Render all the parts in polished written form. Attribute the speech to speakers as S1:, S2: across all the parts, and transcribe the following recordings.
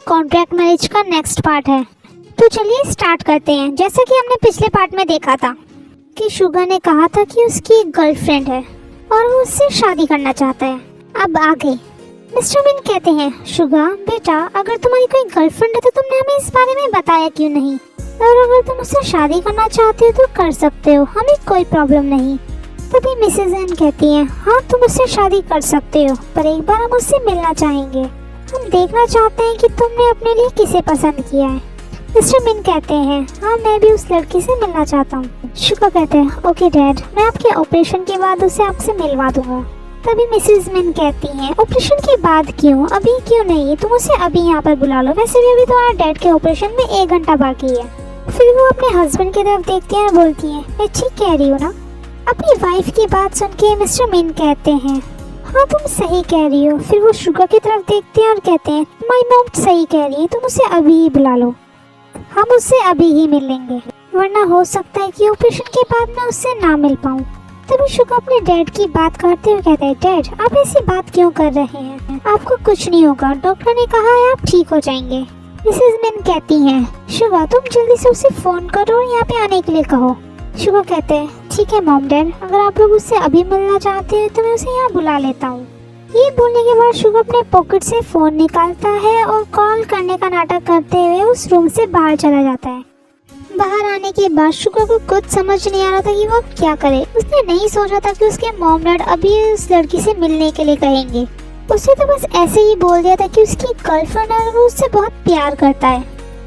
S1: Contract marriage का next part है। तो चलिए स्टार्ट करते हैं। जैसा कि हमने पिछले पार्ट में देखा था कि शुगा ने कहा था कि उसकी एक गर्लफ्रेंड है और वो उससे शादी करना चाहता है। अब आगे मिस्टर मिन कहते हैं, शुगा बेटा, अगर तुम्हारी कोई गर्लफ्रेंड है तो तुमने हमें इस बारे में बताया क्यों नहीं? और अगर तुम उससे शादी करना चाहते हो तो कर सकते हो, हमें कोई प्रॉब्लम नहीं। तभी मिसेज एन कहती हैं, हाँ तुम उससे शादी कर सकते हो, पर एक बार हम उससे मिलना चाहेंगे। हम देखना चाहते हैं कि तुमने अपने लिए किसे पसंद किया है। मिस्टर मिन कहते हैं, हाँ मैं भी उस लड़की से मिलना चाहता हूँ। शुगा कहते हैं, ओके डैड, मैं आपके ऑपरेशन के बाद उसे आपसे मिलवा दूंगा। तभी मिसेज मिन कहती हैं, ऑपरेशन के बाद क्यों, अभी क्यों नहीं? तुम उसे अभी यहाँ पर बुला लो, वैसे भी अभी तुम्हारे डैड के ऑपरेशन में 1 घंटा बाकी है। फिर वो अपने हस्बैंड की तरफ देखती हैं और बोलती हैं, मैं ठीक कह रही हूँ ना? अपनी वाइफ की बात सुन के मिस्टर मिन कहते हैं, हाँ तुम सही कह रही हो। फिर वो शुगा की तरफ देखते हैं और कहते हैं, माय मॉम सही कह रही है, तुम उसे अभी ही बुला लो, हम उससे अभी ही मिल लेंगे, वरना हो सकता है कि ऑपरेशन के बाद मैं उससे ना मिल पाऊँ। तभी शुगा अपने डैड की बात करते हुए कहता है, डैड आप ऐसी बात क्यों कर रहे हैं? आपको कुछ नहीं होगा, डॉक्टर ने कहा है आप ठीक हो जाएंगे। मिसेज मिन कहती हैं, शुगा तुम जल्दी से उसे फोन करो और यहाँ पे आने के लिए कहो। शुगा कहते हैं, ठीक है मॉम डैड, अगर आप लोग उससे अभी मिलना चाहते हैं तो मैं उसे यहाँ बुला लेता हूँ। ये बोलने के बाद शुगा अपने पॉकेट से फोन निकालता है और कॉल करने का नाटक करते हुए उस रूम से बाहर चला जाता है। बाहर आने के बाद शुगा को कुछ समझ नहीं आ रहा था कि वो क्या करे। उसने नहीं सोचा था कि उसके मॉम डैड अभी उस लड़की से मिलने के लिए कहेंगे। उसे तो बस ऐसे ही बोल दिया था कि उसकी गर्लफ्रेंड है और वो उससे बहुत प्यार करता है,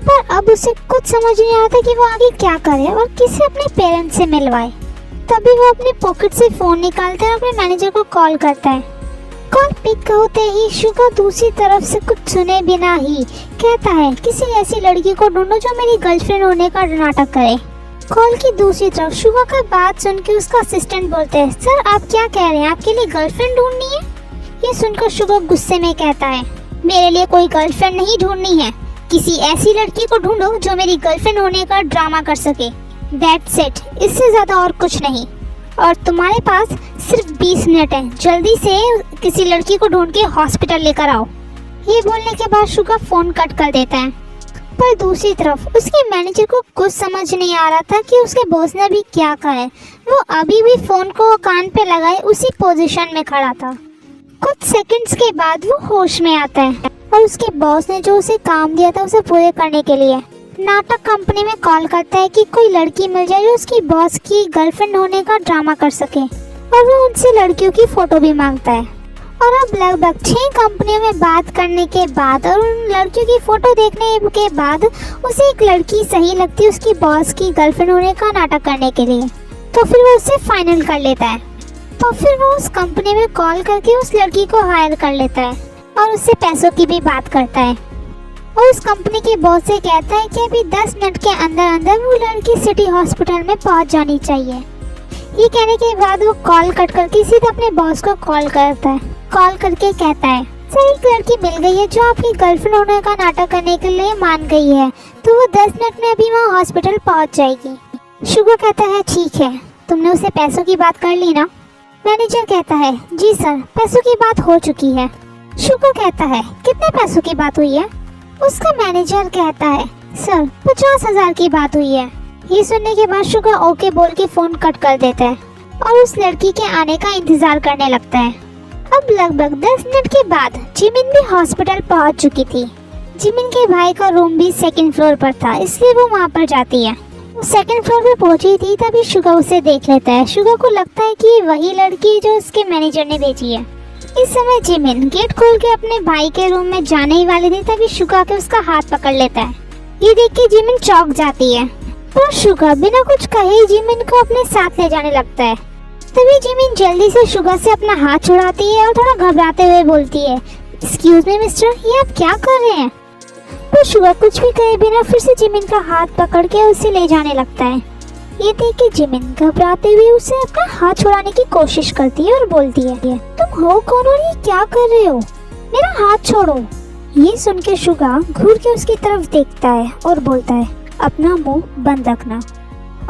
S1: पर अब उसे कुछ समझ नहीं आ रहा था कि वो आगे क्या करे और किसे अपने पेरेंट्स से मिलवाए। तभी वो अपने पॉकेट से फोन निकालता है और अपने मैनेजर को कॉल करता है। कॉल पिक होते ही शुगा दूसरी तरफ से कुछ सुने बिना ही कहता है, किसी ऐसी लड़की को ढूंढो जो मेरी गर्लफ्रेंड होने का नाटक करे। कॉल की दूसरी तरफ शुगा का बात सुन के उसका असिस्टेंट बोलते हैं, सर आप क्या कह रहे हैं, आपके लिए गर्लफ्रेंड ढूंढनी है? ये सुनकर शुगा गुस्से में कहता है, मेरे लिए कोई गर्लफ्रेंड नहीं ढूंढनी है, किसी ऐसी लड़की को ढूंढो जो मेरी गर्लफ्रेंड होने का ड्रामा कर सके, दैट्स इट, इससे ज्यादा और कुछ नहीं। और तुम्हारे पास सिर्फ 20 मिनट है, जल्दी से किसी लड़की को ढूंढ के हॉस्पिटल लेकर आओ। ये बोलने के बाद शुगा फोन कट कर देता है। पर दूसरी तरफ उसके मैनेजर को कुछ समझ नहीं आ रहा था कि उसके बॉस ने अभी क्या कहा है। वो अभी भी फोन को कान पे लगाए उसी पोजीशन में खड़ा था। कुछ सेकंड्स के बाद वो होश में आता है और उसके बॉस ने जो उसे काम दिया था उसे पूरे करने के लिए नाटक कंपनी में कॉल करता है कि कोई लड़की मिल जाए जो उसकी बॉस की गर्लफ्रेंड होने का ड्रामा कर सके, और वो उनसे लड़कियों की फोटो भी मांगता है। और अब लगभग 6 कंपनियों में बात करने के बाद और उन लड़कियों की फोटो देखने के बाद उसे एक लड़की सही लगती है उसकी बॉस की गर्लफ्रेंड होने का नाटक करने के लिए। तो फिर वो उसे फाइनल कर लेता है। तो फिर वो उस कंपनी में कॉल करके उस लड़की को हायर कर लेता है और उससे पैसों की भी बात करता है और उस कंपनी के बॉस से कहता है कि अभी 10 मिनट के अंदर अंदर वो लड़की सिटी हॉस्पिटल में पहुंच जानी चाहिए। ये कहने के बाद वो कॉल कट करके सीधे अपने बॉस को कॉल करता है। कॉल करके कहता है, सर एक लड़की मिल गई है जो आपकी गर्लफ्रेंड होने का नाटक करने के लिए मान गई है, तो वो 10 मिनट में अभी वहाँ हॉस्पिटल पहुँच जाएगी। शुगा कहता है, ठीक है, तुमने उसे पैसों की बात कर ली ना? मैनेजर कहता है, जी सर, पैसों की बात हो चुकी है। शुगा कहता है, कितने पैसों की बात हुई है? उसका मैनेजर कहता है, सर 50,000 की बात हुई है। ये सुनने के बाद शुगा ओके बोल के फोन कट कर देता है और उस लड़की के आने का इंतजार करने लगता है। अब लगभग 10 मिनट के बाद जिमिन भी हॉस्पिटल पहुंच चुकी थी। जिमिन के भाई का रूम भी 2nd फ्लोर पर था, इसलिए वो वहाँ पर जाती है। वो 2nd फ्लोर पे पहुंची थी तभी शुगा उसे देख लेता है। शुगा को लगता है कि वही लड़की जो उसके मैनेजर ने भेजी है। इस समय जिमिन गेट खोल के अपने भाई के रूम में जाने ही वाली थी तभी शुगा के उसका हाथ पकड़ लेता है। ये देख के जिमिन चौंक जाती है, पर शुगा बिना कुछ कहे जिमिन को अपने साथ ले जाने लगता है। तभी जिमिन जल्दी से शुगा से अपना हाथ छुड़ाती है और थोड़ा घबराते हुए बोलती है, एक्सक्यूज मी मिस्टर, ये आप क्या कर रहे हैं? पर शुगा कुछ भी कहे बिना फिर से जिमिन का हाथ पकड़ के उसे ले जाने लगता है। ये देख के जिमिन घबराते हुए उसे अपना हाथ छुड़ाने की कोशिश करती है और बोलती है, तुम हो कौन और ये क्या कर रहे हो? मेरा हाथ छोड़ो। ये सुन के शुगा घूर के उसकी तरफ देखता है और बोलता है, अपना मुंह बंद रखना,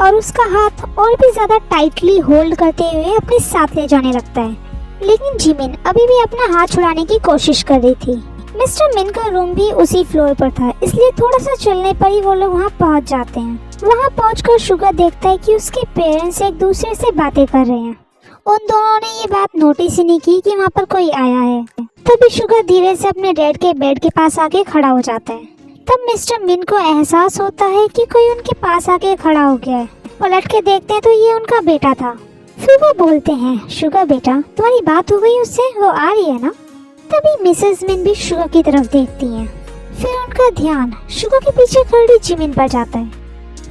S1: और उसका हाथ और भी ज्यादा टाइटली होल्ड करते हुए अपने साथ ले जाने लगता है। लेकिन जिमिन अभी भी अपना हाथ छुड़ाने की कोशिश कर रही थी। मिस्टर मिन का रूम भी उसी फ्लोर पर था, इसलिए थोड़ा सा चलने पर ही वो लोग वहाँ पहुँच जाते हैं। वहाँ पहुंचकर शुगा देखता है कि उसके पेरेंट्स एक दूसरे से बातें कर रहे हैं। उन दोनों ने ये बात नोटिस ही नहीं की कि वहाँ पर कोई आया है। तभी शुगा धीरे से अपने डैड के बेड के पास आके खड़ा हो जाता है। तब मिस्टर मिन को एहसास होता है कि कोई उनके पास आके खड़ा हो गया है। पलट के देखते हैं तो ये उनका बेटा था। फिर वो बोलते हैं, शुगा बेटा तुम्हारी बात हो गई उससे, वो आ रही है ना? तभी मिसेस मिन भी शुगा की तरफ देखती हैं। फिर उनका ध्यान शुगा के पीछे खड़ी जिमिन पर जाता है,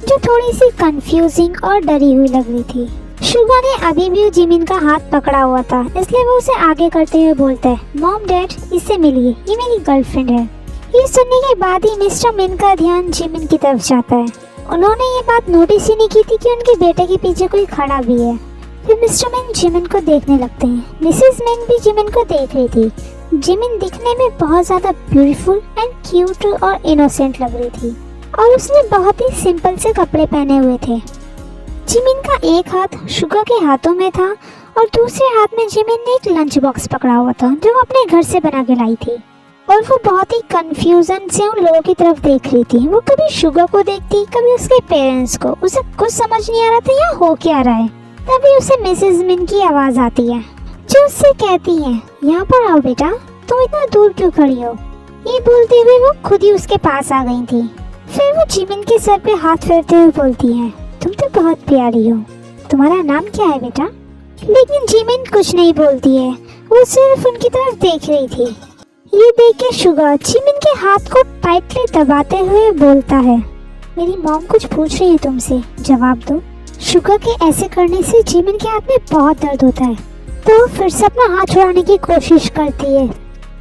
S1: जो थोड़ी सी कंफ्यूजिंग और डरी हुई लग रही थी। शुगा ने अभी भी जिमिन का हाथ पकड़ा हुआ था, इसलिए वो उसे आगे करते हुए बोलता है, मॉम डैड इससे मिलिए, ये मेरी गर्लफ्रेंड है। ये सुनने के बाद ही मिस्टर मिन का ध्यान जिमिन की तरफ जाता है। उन्होंने ये बात नोटिस ही नहीं की थी कि उनके बेटे के पीछे कोई खड़ा भी है। फिर मिस्टर मिन जिमिन को देखने लगते हैं। मिसेस मिन भी जिमिन को देख रही थी। जिमिन दिखने में बहुत ज्यादा ब्यूटीफुल एंड क्यूट और इनोसेंट लग रही थी और उसने बहुत ही सिंपल से कपड़े पहने हुए थे। जिमिन का एक हाथ शुगा के हाथों में था और दूसरे हाथ में जिमिन ने एक लंच बॉक्स पकड़ा हुआ था, जो वो अपने घर से बना के लाई थी। और वो बहुत ही कंफ्यूजन से उन लोगों की तरफ देख रही थी। वो कभी शुगा को देखती, कभी उसके पेरेंट्स को। उसे कुछ समझ नहीं आ रहा था यहाँ हो क्या रहा है। तभी उसे मिसेस मिन की आवाज आती है, जो उससे कहती है, यहाँ पर आओ बेटा, तुम इतना दूर क्यों खड़ी हो? ये बोलते हुए वो खुद ही उसके पास आ गई थी। फिर वो जिमिन के सर पे हाथ फेरते हुए बोलती है, तुम तो बहुत प्यारी हो, तुम्हारा नाम क्या है बेटा? लेकिन जिमिन कुछ नहीं बोलती है, वो सिर्फ उनकी तरफ देख रही थी। ये देख के शुगा जिमिन के हाथ को टाइटली दबाते हुए बोलता है, मेरी मॉम कुछ पूछ रही है तुमसे, जवाब दो। शुगा के ऐसे करने से जिमिन के हाथ में बहुत दर्द होता है, तो फिर से अपना हाथ छुड़ाने की कोशिश करती है,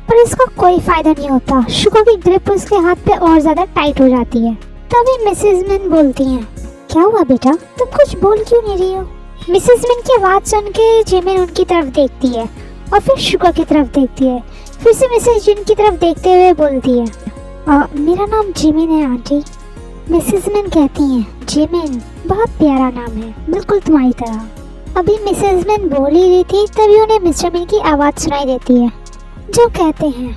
S1: पर इसका कोई फायदा नहीं होता। शुगा की ग्रिप उसके हाथ पे और ज्यादा टाइट हो जाती है। तभी मिसेस मिन बोलती हैं, क्या हुआ बेटा, तुम कुछ बोल क्यों नहीं रही हो? मिसेस मिन की आवाज सुन के जिमिन उनकी तरफ देखती है और फिर शुगा की तरफ देखती है। फिर से मिसेस जिन की तरफ देखते हुए बोलती है, मेरा नाम जिमिन है आंटी। मिसेस मिन कहती हैं, जिमिन बहुत प्यारा नाम है, बिल्कुल तुम्हारी तरह। अभी मिसेस मिन बोल ही रही थी, तभी उन्हें मिस्टर मिन की आवाज सुनाई देती है, जो कहते हैं,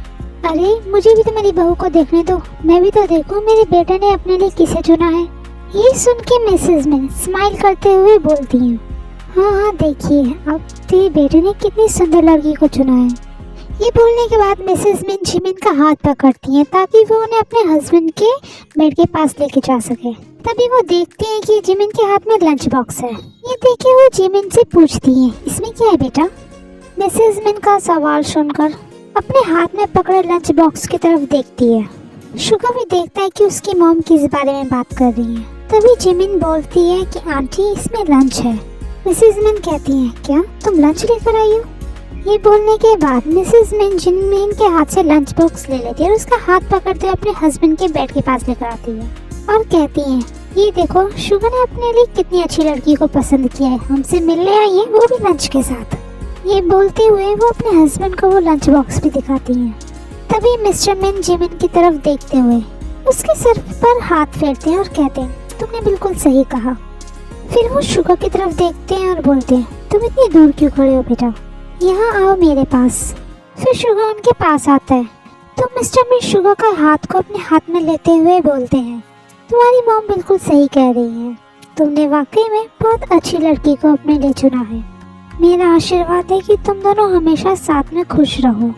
S1: अरे मुझे भी तो मेरी बहू को देखने दो, मैं भी तो देखूं मेरे बेटे ने अपने लिए किसे चुना है। ये सुन के मिसेस मिन स्माइल करते हुए बोलती हैं, हाँ हाँ देखिए, अब तेरे बेटे ने कितनी सुंदर लड़की को चुना है। ये बोलने के बाद मिसेस मिन जिमिन का हाथ पकड़ती हैं ताकि वो उन्हें अपने हस्बैंड के बेड के पास लेके जा सके। तभी वो देखते हैं कि जिमिन के हाथ में लंच बॉक्स है। ये देखे वो जिमिन से पूछती हैं, इसमें क्या है बेटा? मिसेस मिन का सवाल सुनकर अपने हाथ में पकड़े लंच बॉक्स की तरफ देखती है। शुगा भी देखता है कि उसकी मॉम किस बारे में बात कर रही है। तभी जिमिन बोलती है कि आंटी इसमें लंच है। मिसेस मिन कहती हैं, क्या तुम लंच लेकर आई हो? ये बोलने के बाद मिसेस मिन जिमिन के हाथ से लंच बॉक्स ले लेती है और उसका हाथ पकड़ते हुए अपने हस्बैंड के बेड के पास लेकर आती है और कहती हैं, ये देखो शुगा ने अपने लिए कितनी अच्छी लड़की को पसंद किया है, हमसे मिलने आई है, वो भी लंच के साथ। ये बोलते हुए वो अपने हस्बैंड को वो लंच बॉक्स भी दिखाती हैं। तभी मिस्टर मिन जिमिन की तरफ देखते हुए उसके सर पर हाथ फेरते हैं और कहते हैं, तुमने बिल्कुल सही कहा। फिर वो शुगा की तरफ देखते हैं और बोलते हैं, तुम इतनी दूर क्यों खड़े हो बेटा, यहाँ आओ मेरे पास। फिर शुगा उनके पास आता है तो मिस्टर मिन शुगा का हाथ को अपने हाथ में लेते हुए बोलते हैं, तुम्हारी मॉम बिल्कुल सही कह रही है, तुमने वाकई में बहुत अच्छी लड़की को अपने लिए चुना है। मेरा आशीर्वाद है कि तुम दोनों हमेशा साथ में खुश रहो।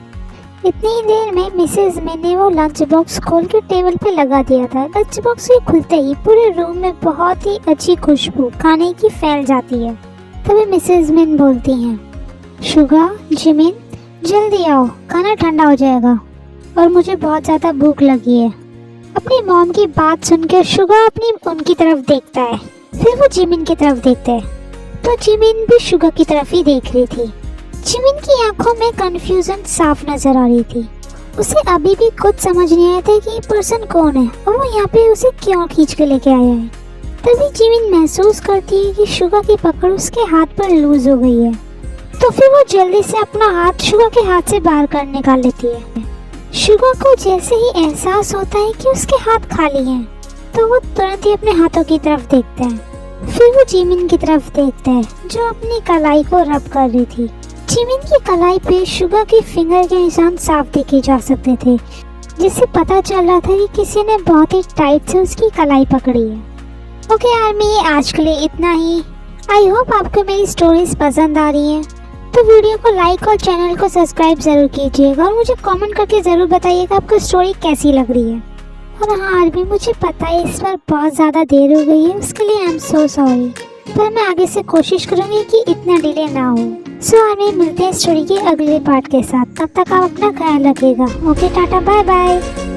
S1: इतनी देर में मिसेस मिन ने वो लंच बॉक्स खोल के टेबल पे लगा दिया था। लंच बॉक्स के खुलते ही पूरे रूम में बहुत ही अच्छी खुशबू खाने की फैल जाती है। तभी मिसेस मिन बोलती हैं, शुगा जिमिन जल्दी आओ, खाना ठंडा हो जाएगा और मुझे बहुत ज़्यादा भूख लगी है। अपनी मॉम की बात सुनकर शुगा अपनी उनकी तरफ देखता है। फिर वो जिमिन की तरफ देखता है तो जिमिन भी शुगा की तरफ ही देख रही थी। जिमिन की आंखों में कंफ्यूजन साफ नजर आ रही थी। उसे अभी भी कुछ समझ नहीं आया था कि ये पर्सन कौन है और वो यहाँ पे उसे क्यों खींच के लेके आया है। तभी जिमिन महसूस करती है कि शुगा की पकड़ उसके हाथ पर लूज हो गई है, तो फिर वो जल्दी से अपना हाथ शुगा के हाथ से बाहर कर निकाल लेती है। शुगा को जैसे ही एहसास होता है कि उसके हाथ खाली हैं, तो वो तुरंत ही अपने हाथों की तरफ देखता है। फिर वो जिमिन की तरफ देखता है जो अपनी कलाई को रब कर रही थी। जिमिन की कलाई पे शुगर के फिंगर के निशान साफ देखे जा सकते थे, जिससे पता चल रहा था कि किसी ने बहुत ही टाइट से उसकी कलाई पकड़ी है। ओके आर्मी, आज के लिए इतना ही। आई होप आपको मेरी स्टोरीज पसंद आ रही हैं। तो वीडियो को लाइक और चैनल को सब्सक्राइब ज़रूर कीजिएगा और मुझे कमेंट करके ज़रूर बताइएगा आपको स्टोरी कैसी लग रही है। और हाँ आर्मी, मुझे पता है इस बार बहुत ज़्यादा देर हो गई है, उसके लिए आई एम सो सॉरी, पर मैं आगे से कोशिश करूँगी कि इतना डिले ना हो। सो आर्मी, मिलते हैं स्टोरी के अगले पार्ट के साथ। तब तक आप अपना ख्याल रखिएगा। Okay, tata, bye bye.